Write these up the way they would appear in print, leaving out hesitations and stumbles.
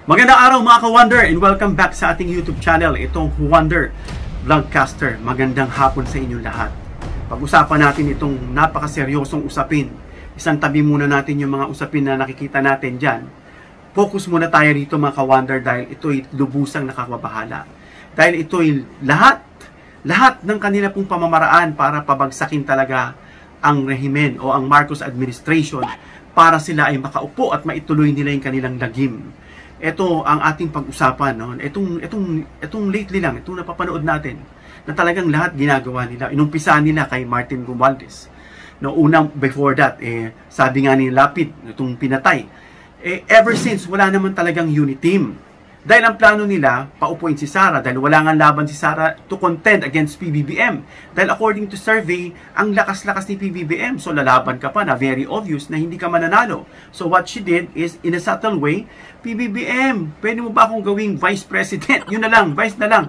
Magandang araw mga ka-Wonder and welcome back sa ating YouTube channel. Itong Wonder Vlogcaster. Magandang hapon sa inyong lahat. Pag-usapan natin itong napakaseryosong usapin. Isang tabi muna natin yung mga usapin na nakikita natin dyan. Focus muna tayo dito mga ka-Wonder dahil ito'y lubusang nakakabahala. Dahil ito'y lahat ng kanila pong pamamaraan para pabagsakin talaga ang rehimen o ang Marcos administration para sila ay makaupo at maituloy nila yung kanilang lagim. Ito ang ating pag-usapan, no? Itong lately lang, itong napapanood natin, na talagang lahat ginagawa nila. Inumpisa nila kay Martin Romualdez. No, unang before that, sabi nga ni Lapid, itong pinatay. Ever since, wala naman talagang unit team. Dahil ang plano nila, paupuin si Sara, dahil wala nga laban si Sara to contend against PBBM. Dahil according to survey, ang lakas-lakas ni PBBM. So lalaban ka pa na very obvious na hindi ka mananalo. So what she did is, in a subtle way, PBBM, pwede mo ba akong gawing vice president? Yun na lang, vice na lang.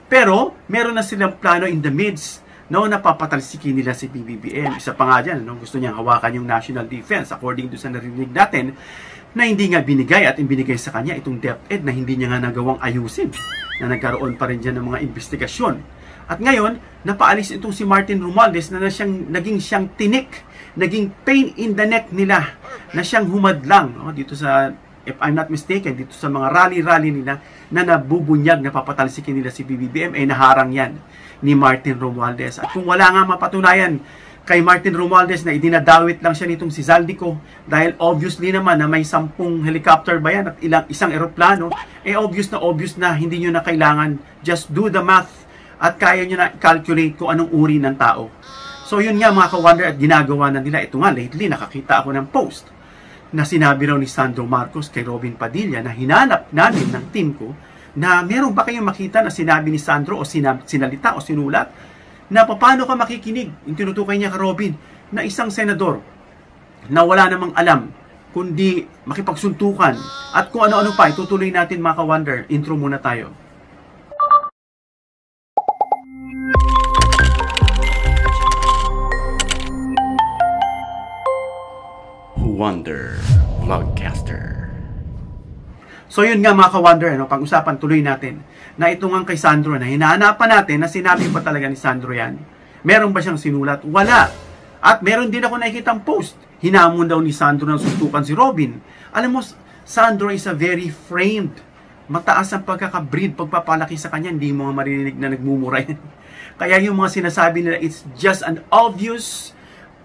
Pero, meron na silang plano in the midst, no, napapatalsikin nila si PBBM. Isa pa nga dyan, no, gusto niyang hawakan yung national defense according to sa narinig natin, na hindi nga binigay at ibinigay sa kanya itong DepEd na hindi niya nga nagawang ayusin, na nagkaroon pa rin dyan ng mga investigasyon. At ngayon, napaalis itong si Martin Romualdez na naging siyang tinik, naging pain in the neck nila, na siyang humadlang, no, dito sa, if I'm not mistaken, dito sa mga rally-rally nila na nabubunyag, na papatalsikin nila si PBBM, ay naharang yan ni Martin Romualdez. At kung wala nga mapatunayan kay Martin Romualdez na idinadawit lang siya nitong si Zaldico, dahil obviously naman na may 10 helicopter ba yan at isang eroplano, obvious na hindi nyo na kailangan, just do the math at kaya nyo na calculate kung anong uri ng tao. So yun nga mga ka-Wonder, at ginagawa na nila. Ito nga lately, nakakita ako ng post na sinabi raw ni Sandro Marcos kay Robin Padilla na hinanap namin ng team ko na meron ba kayong makita na sinabi ni Sandro o sinalita o sinulat na paano ka makikinig, yung tinutukay niya ka Robin, na isang senador na wala namang alam kundi makipagsuntukan at kung ano-ano pa. Itutuloy natin mga ka-Wonder. Intro muna tayo. Wonder Vlogcaster. So yun nga mga ka-Wonder, no, pag-usapan tuloy natin na ito nga kay Sandro na hinahanapan natin na sinabi pa talaga ni Sandro yan. Meron ba siyang sinulat? Wala. At meron din ako nakikitang post. Hinamon daw ni Sandro ng suntukan si Robin. Alam mo, Sandro is a very framed. Mataas ang pagkakabreed, pagpapalaki sa kanya, hindi mo nga marinig na nagmumura yan. Kaya yung mga sinasabi nila, it's just an obvious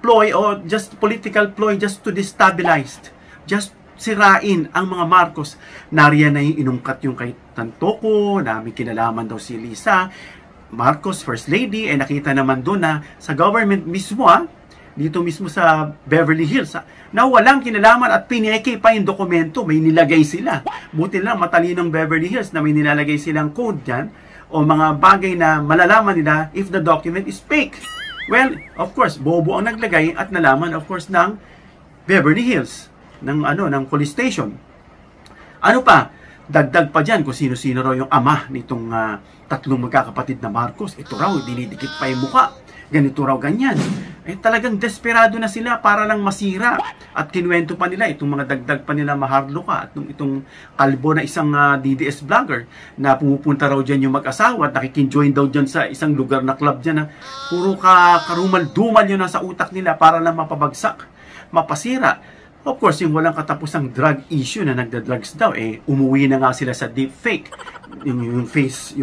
ploy or just political ploy just to destabilize, just sirain ang mga Marcos. Nariyan na yung inungkat yung kay Tantoco, na may kinalaman daw si Lisa Marcos, First Lady, nakita naman doon na sa government mismo, dito mismo sa Beverly Hills, na walang kinalaman at pineke pa yung dokumento, may nilagay sila. Buti lang matalinong Beverly Hills na may nilalagay silang code dyan o mga bagay na malalaman nila if the document is fake. Well, of course, bobo ang naglagay at nalaman, of course, ng Beverly Hills, ng police station. Ano pa? Dagdag pa dyan kung sino-sino raw yung ama nitong tatlong magkakapatid na Marcos. Ito raw, dinidikit pa yung mukha. Ganito raw, ganyan. Talagang desperado na sila para lang masira. At kinuwento pa nila, itong mga dagdag pa nila maharluka. At itong kalbo na isang DDS vlogger na pumupunta raw dyan yung mag-asawa at nakikinjoin daw dyan sa isang lugar na club dyan na puro karumal-dumal yun nasa utak nila para lang mapabagsak, mapasira. Of course, yung walang katapusang drug issue na nagda-drugs daw, umuwi na nga sila sa deepfake, yung face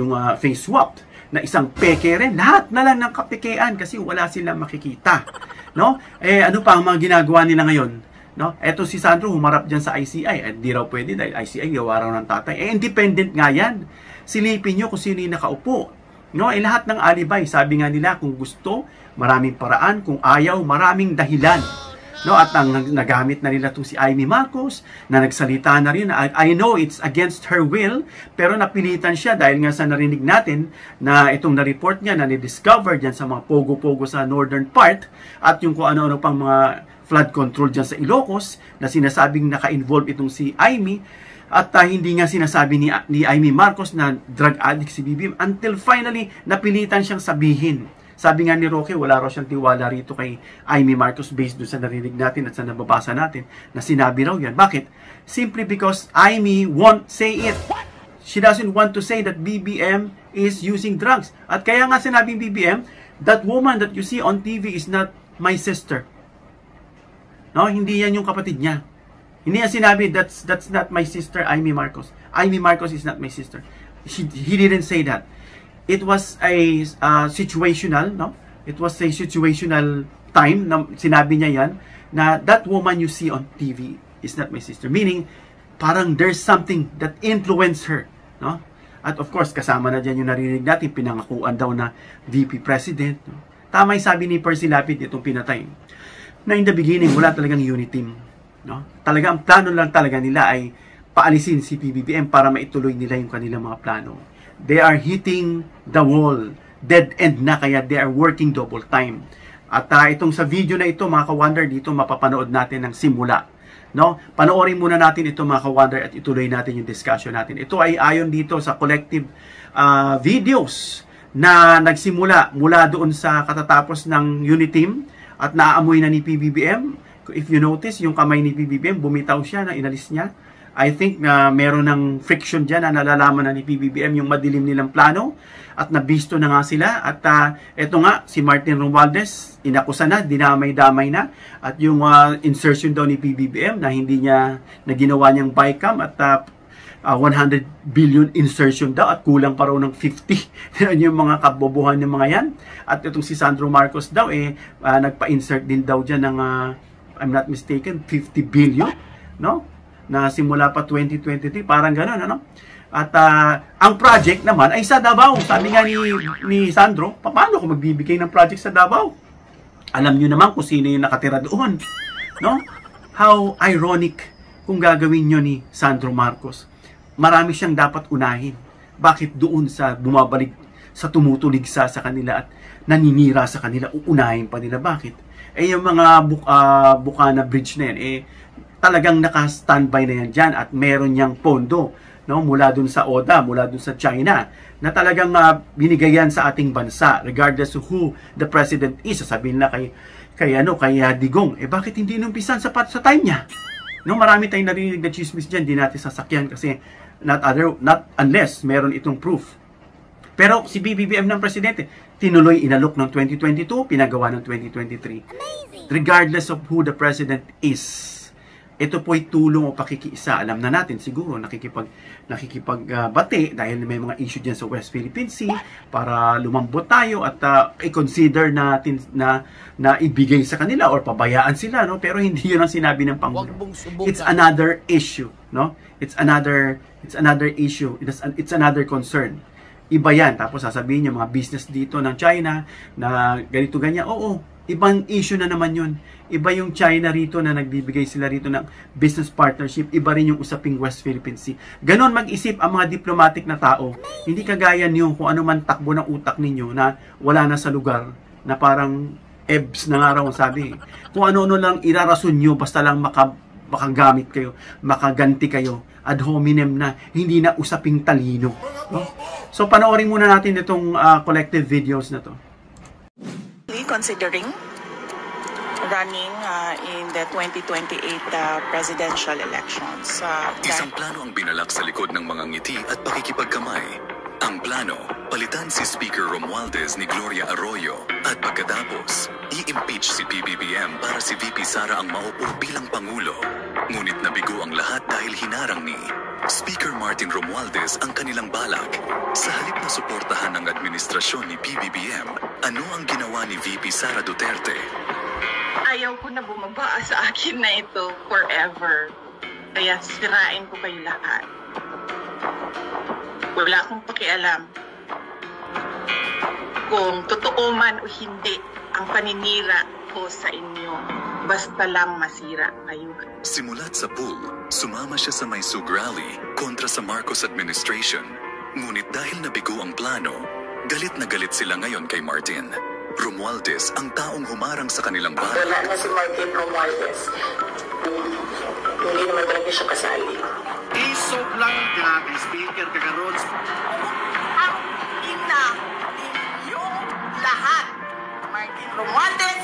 swap, na isang peke rin. Lahat na lang ng kapekean kasi wala silang makikita. No? Ano pa ang mga ginagawa nila ngayon? No? Eto si Sandro humarap dyan sa ICI. Di raw pwede dahil ICI gawa raw ng tatay. Independent nga yan. Silipin nyo kung sino yung nakaupo. No? Lahat ng alibay. Sabi nga nila, kung gusto, maraming paraan. Kung ayaw, maraming dahilan. No, at nagamit na nila itong si Amy Marcos na nagsalita na rin. I know it's against her will, pero napilitan siya dahil nga sa narinig natin na itong na-report niya na ni-discover dyan sa mga pogo-pogo sa northern part at yung kung ano-ano pang mga flood control dyan sa Ilocos na sinasabing naka-involve itong si Amy. At hindi nga sinasabi ni Amy Marcos na drug addict si BBM until finally napilitan siyang sabihin Sabi nga ni Roque, wala raw siyang tiwala rito kay Amy Marcos based doon sa narinig natin at sa nababasa natin na sinabi raw yan. Bakit? Simply because Amy won't say it. She doesn't want to say that BBM is using drugs. At kaya nga sinabing BBM, that woman that you see on TV is not my sister. No, hindi yan yung kapatid niya. Hindi niya sinabi, that's not my sister, Amy Marcos. Amy Marcos is not my sister. He didn't say that. It was a situational, no? It was a situational time na sinabi niya yan, na that woman you see on TV is not my sister. Meaning, parang there's something that influenced her, no? At of course, kasama na dyan yung narinig natin, pinangakuan daw na VP President. No? Tama yung sabi ni Percy Lapid, itong pinatay, na in the beginning, wala talagang unity team. No? Talaga, ang plano lang talaga nila ay paalisin si PBBM para maituloy nila yung kanilang mga plano. They are hitting the wall. Dead end na, kaya they are working double time. At itong sa video na ito, mga ka-wonder, dito mapapanood natin ng simula. No? Panoorin muna natin ito, mga ka-wonder, at ituloy natin yung discussion natin. Ito ay ayon dito sa collective videos na nagsimula mula doon sa katatapos ng unit team at naaamoy na ni PBBM. If you notice, yung kamay ni PBBM, bumitaw siya, na inalis niya. I think na meron ng friction dyan na nalalaman na ni PBBM yung madilim nilang plano at nabisto na nga sila. At eto nga, si Martin Romualdez, inakusa na, dinamay-damay na. At yung insertion daw ni PBBM na hindi niya, na ginawa niyang bycam at 100 billion insertion daw at kulang pa raw ng 50. Yung mga kabobohan ng mga yan. At itong si Sandro Marcos daw, nagpa-insert din daw dyan ng, I'm not mistaken, 50 billion, no? Na simula pa 2023, parang gano'n, ano? At ang project naman ay sa Davao. Sabi nga ni Sandro, paano ko magbibigay ng project sa Davao? Alam nyo naman kung sino yung nakatira doon, no? How ironic kung gagawin nyo ni Sandro Marcos. Marami siyang dapat unahin. Bakit doon sa bumabalik, sa tumutulig sa kanila at naninira sa kanila, uunahin pa nila? Bakit? Yung mga Bukana Bridge na yan, talagang naka-standby na yan dyan at meron niyang pondo, no, mula dun sa ODA, mula dun sa China, na talagang binigay yan sa ating bansa, regardless of who the president is. Sasabihin na kay Digong, bakit hindi inumpisan sa time niya? No, marami tayong narinig na chismis dyan, di natin sasakyan kasi not unless meron itong proof. Pero si BBM ng presidente, tinuloy inalok ng 2022, pinagawa ng 2023. Amazing. Regardless of who the president is. Ito po ay tulong o pakikiisa. Alam na natin siguro nakikipagbati dahil may mga issue dyan sa West Philippine Sea para lumambot tayo at i-consider natin na ibigay sa kanila or pabayaan sila, no? Pero hindi 'yun ang sinabi ng Pangulo. It's another issue, no? It's another issue. It's another concern. Iba yan. Tapos sasabihin niyo mga business dito ng China na ganito ganyan. Oo, ibang issue na naman 'yun. Iba yung China rito na nagbibigay sila rito ng business partnership. Iba rin yung usaping West Philippine Sea. Ganon mag-isip ang mga diplomatic na tao. Hindi kagaya niyo kung ano man takbo ng utak ninyo na wala na sa lugar na parang EBS na nga raw sabi. Kung ano-ano lang irarason nyo basta lang makagamit kayo, makaganti kayo. Ad hominem na, hindi na usaping talino. No? So panoorin muna natin itong collective videos na to. Considering running in the 2028 presidential elections. Isang plano ang binalak sa likod ng mga ngiti at pakikipagkamay. Ang plano, palitan si Speaker Romualdez ni Gloria Arroyo at pagkatapos, i-impeach si PBBM para si VP Sara ang maupo bilang Pangulo. Ngunit nabigo ang lahat dahil hinarang ni Speaker Martin Romualdez ang kanilang balak. Sa halip na suportahan ng administrasyon ni PBBM, ano ang ginawa ni VP Sara Duterte? Ayaw ko na bumaba sa akin na ito forever. Kaya sirain ko kayo lahat. Wala akong pakialam kung totoo man o hindi ang paninira ko sa inyo. Basta lang masira kayo. Simulat sa pool, sumama siya sa Maysug rally kontra sa Marcos administration. Ngunit dahil nabigo ang plano, galit na galit sila ngayon kay Martin. Romualdez ang taong humarang sa kanilang bahay. Wala na si Martin Romualdez. Hindi naman talaga siya kasali. Isog lang grabe, Speaker kagaroon. Ang ina ninyong lahat Martin Romualdez.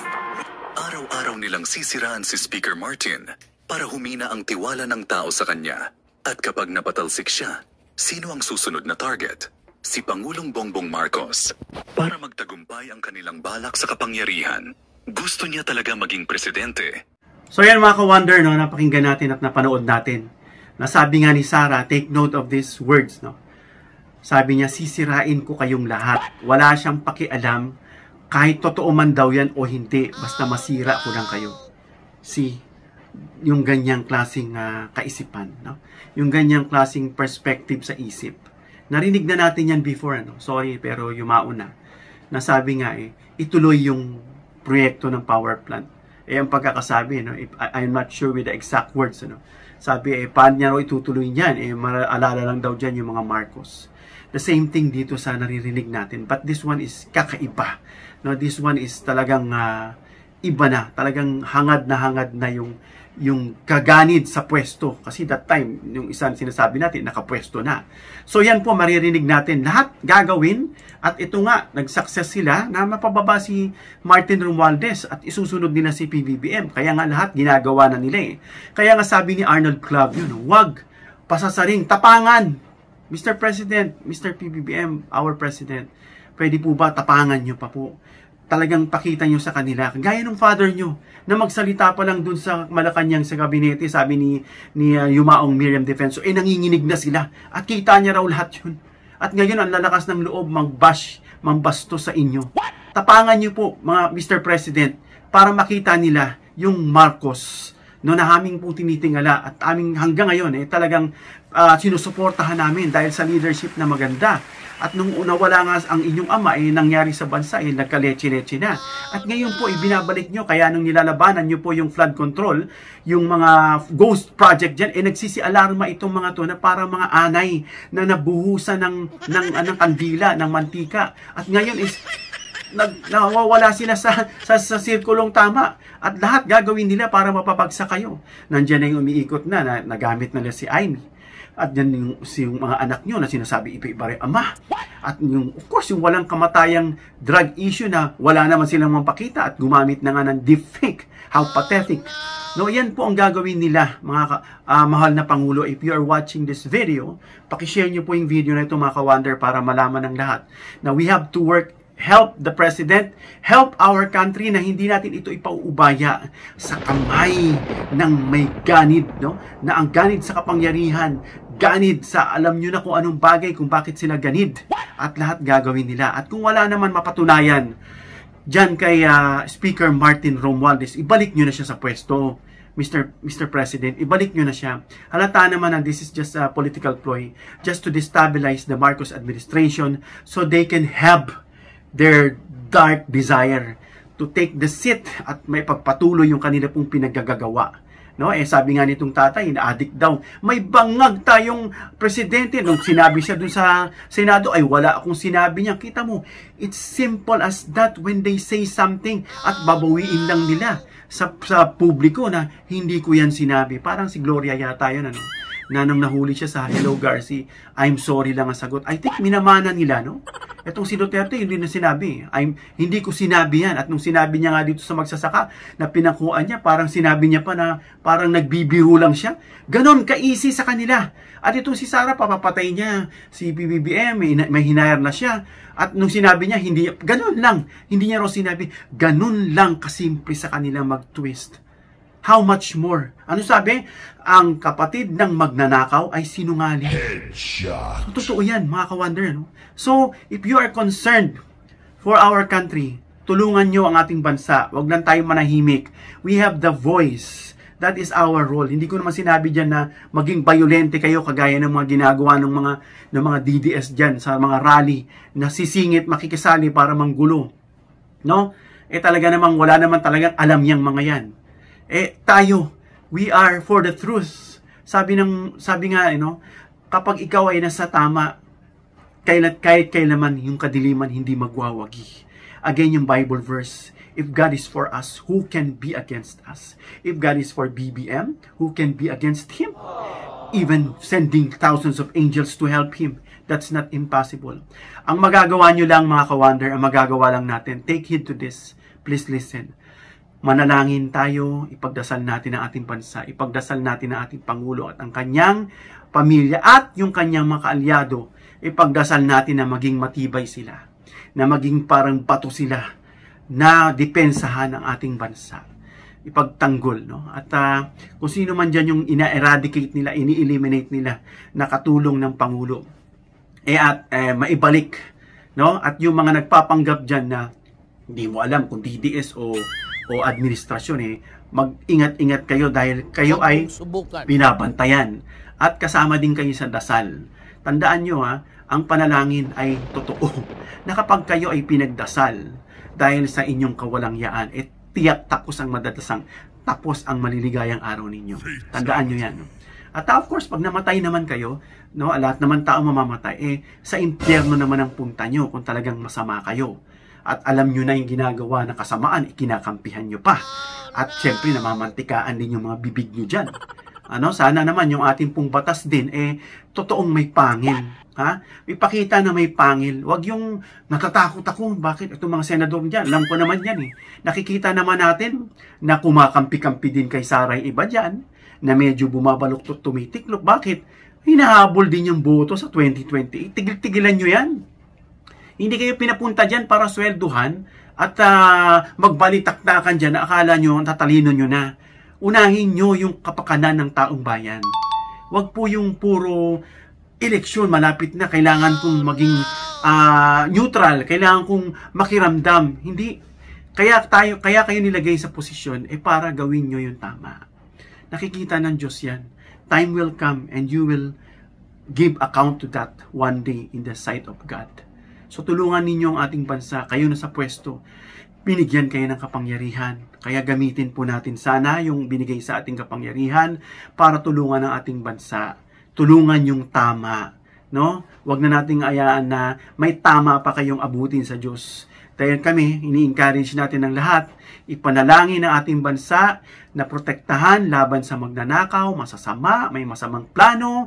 Araw-araw nilang sisiraan si Speaker Martin para humina ang tiwala ng tao sa kanya. At kapag napatalsik siya, sino ang susunod na target? Si Pangulong Bongbong Marcos. Para magtagumpay ang kanilang balak sa kapangyarihan, gusto niya talaga maging presidente. So yan mga ka-wonder, no, napakinggan natin at napanood natin. Nasabi nga ni Sarah, take note of these words, no. Sabi niya, sisirain ko kayong lahat. Wala siyang pakialam kahit totoo man daw yan o hindi, basta masira ko lang kayo. See, yung ganyang klaseng kaisipan, no? Yung ganyang klaseng perspective sa isip. Narinig na natin yan before, ano? Sorry, pero yumaon na. Nasabi nga ituloy yung proyekto ng power plant. Ang pagkakasabi, no? I'm not sure with the exact words, ano? Sabi, paano niya raw itutuloy niyan? Maalala lang daw dyan yung mga Marcos. The same thing dito sa naririnig natin. But this one is kakaiba. No, this one is talagang iba na. Talagang hangad na yung kaganid sa pwesto. Kasi that time, yung isang sinasabi natin, nakapwesto na. So yan po, maririnig natin. Lahat gagawin. At ito nga, nag-success sila na mapababa si Martin Romualdez at isusunod nila si PBBM. Kaya nga lahat ginagawa na nila . Kaya nga sabi ni Arnold Clavio, wag pasasaring, tapangan. Mr. President, Mr. PBBM, our President, pwede po ba tapangan nyo pa po? Talagang pakita nyo sa kanila. Gaya ng father nyo, na magsalita pa lang dun sa Malacanang sa gabinete, sabi ni Yumaong Miriam Defensor, nanginginig na sila. At kita niya raw lahat yun. At ngayon, ang lalakas ng loob, mambasto sa inyo. Tapangan nyo po, mga Mr. President, para makita nila yung Marcos, no, na aming po tinitingala at aming hanggang ngayon talagang sinusuportahan namin dahil sa leadership na maganda. At nung nawala nga ang inyong ama, nangyari sa bansa, nagkaleche-leche na. At ngayon po, binabalik nyo, kaya nung nilalabanan nyo po yung flood control, yung mga ghost project dyan, nagsisi-alarma itong mga to na para mga anay na nabuhusan ng kandila, ng mantika. At ngayon is, nawawala sila sa sirkulong tama. At lahat gagawin nila para mapapagsak kayo. Nandiyan na yung umiikot na nagamit nila si Amy. At yan yung mga anak nyo na sinasabi iba-iba rin ama. At yung, of course, yung walang kamatayang drug issue na wala naman silang mapakita at gumamit na nga ng deepfake. How pathetic. No, yan po ang gagawin nila, mga mahal na Pangulo. If you are watching this video, pakishare nyo po yung video na ito, mga ka-wonder, para malaman ng lahat. Now, we have to work, help the President, help our country na hindi natin ito ipauubaya sa kamay ng may ganid, no? Na ang ganid sa kapangyarihan, ganid sa alam nyo na kung anong bagay, kung bakit sila ganid. At lahat gagawin nila. At kung wala naman mapatunayan dyan kay Speaker Martin Romualdez, ibalik nyo na siya sa pwesto. Mr. President, ibalik nyo na siya. Halata naman na this is just a political ploy just to destabilize the Marcos administration so they can have their dark desire to take the seat at may pagpatuloy yung kanila pong pinaggagawa. No, sabi nga nitong tatay, na-addict daw. May bangag tayong presidente. Nung sinabi siya dun sa Senado, ay wala akong sinabi niya. Kita mo, it's simple as that when they say something at babawiin lang nila sa publiko na hindi ko yan sinabi. Parang si Gloria yata yun, ano? Na nung nahuli siya sa Hello Garci, I'm sorry lang ang sagot. I think minamana nila, no? Etong si Duterte, hindi na sinabi. Hindi ko sinabi yan. At nung sinabi niya nga dito sa magsasaka, na pinakuan niya, parang sinabi niya pa na parang nagbibiro lang siya. Ganon, ka-easy sa kanila. At itong si Sara, papapatay niya. Si PBBM, may hinayar na siya. At nung sinabi niya, hindi, ganon lang. Hindi niya raw sinabi, ganon lang kasimple sa kanila mag-twist. How much more? Ano sabi? Ang kapatid ng magnanakaw ay sinungaling. Headshot. So, totoo yan, mga ka-wonder. No? So, if you are concerned for our country, tulungan nyo ang ating bansa. Huwag lang tayo manahimik. We have the voice. That is our role. Hindi ko naman sinabi dyan na maging violente kayo kagaya ng mga ginagawa ng mga DDS dyan sa mga rally na sisingit, makikisali para manggulo. No? Talaga namang wala naman talagang alam yang mga yan. Tayo, we are for the truth. Sabi nga, kapag ikaw ay nasa tama, kahit kailaman yung kadiliman hindi magwawagi. Again, yung Bible verse, if God is for us, who can be against us? If God is for BBM, who can be against Him? Even sending thousands of angels to help Him, that's not impossible. Ang magagawa nyo lang, mga ka-wonder, ang magagawa lang natin, take heed to this. please listen. Manalangin tayo, ipagdasal natin ang ating bansa, ipagdasal natin ang ating Pangulo at ang kanyang pamilya at yung kanyang mga kaalyado. Ipagdasal natin na maging matibay sila, na maging parang bato sila, na depensahan ang ating bansa. Ipagtanggol, no? At kung sino man dyan yung ina-eradicate nila, ini-eliminate nila na katulong ng Pangulo, maibalik, no? At yung mga nagpapanggap dyan na hindi mo alam kung DDS o administrasyon, mag-ingat-ingat kayo dahil kayo ay binabantayan at kasama din kayo sa dasal. Tandaan nyo ang panalangin ay totoo na kapag kayo ay pinagdasal dahil sa inyong kawalangyaan, tiyak tapos ang madalasang, tapos ang maliligayang araw ninyo. Tandaan nyo yan. At of course, pag namatay naman kayo, no, lahat naman tao mamamatay, sa impyerno naman ang punta nyo kung talagang masama kayo. At alam nyo na yung ginagawa na kasamaan, ikinakampihan nyo pa. At syempre, namamantikaan din yung mga bibig nyo dyan. Sana naman yung ating pong batas din, totoong may pangil. Ipakita na may pangil. Huwag yung natatakot ako. Bakit itong mga senador dyan? Alam ko naman yan Nakikita naman natin na kumakampi-kampi din kay Saray iba dyan, na medyo bumabaluktot tumitiklop. Bakit? Hinahabol din yung boto sa 2020. Tigil-tigilan nyo yan. Hindi kayo pinapunta dyan para swelduhan at magbalitaktakan dyan na akala nyo, tatalino nyo na. Unahin nyo yung kapakanan ng taong bayan. Huwag po yung puro eleksyon, malapit na, kailangan kong maging neutral, kailangan kong makiramdam. Hindi. Kaya kayo nilagay sa posisyon para gawin nyo yung tama. Nakikita ng Diyos yan. Time will come and you will give account to that one day in the sight of God. So tulungan ninyo ang ating bansa, kayo na sa pwesto, binigyan kayo ng kapangyarihan. Kaya gamitin po natin sana yung binigay sa ating kapangyarihan para tulungan ang ating bansa. Tulungan yung tama, no? Huwag na nating ayaan na may tama pa kayong abutin sa Diyos. Dahil kami, ini-encourage natin ng lahat, ipanalangin ang ating bansa na protektahan laban sa magnanakaw, masasama, may masamang plano,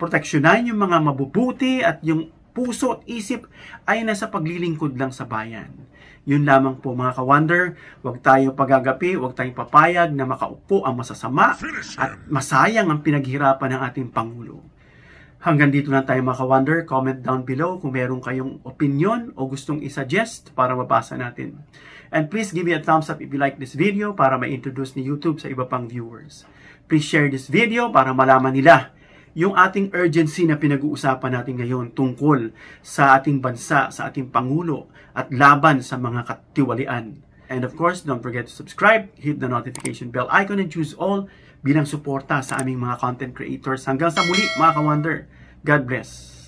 proteksyonan yung mga mabubuti at yung puso at isip ay nasa paglilingkod lang sa bayan. Yun lamang po mga ka-wonder, huwag tayo pagagapi, huwag tayong papayag na makaupo ang masasama at masayang ang pinaghirapan ng ating Pangulo. Hanggang dito lang tayo mga ka-wonder. Comment down below kung meron kayong opinion o gustong i-suggest para mabasa natin. And please give me a thumbs up if you like this video para ma-introduce ni YouTube sa iba pang viewers. Please share this video para malaman nila yung ating urgency na pinag-uusapan natin ngayon tungkol sa ating bansa, sa ating Pangulo at laban sa mga katiwalian. And of course, don't forget to subscribe, hit the notification bell icon and choose all bilang suporta sa aming mga content creators. Hanggang sa muli mga ka-wonder, God bless!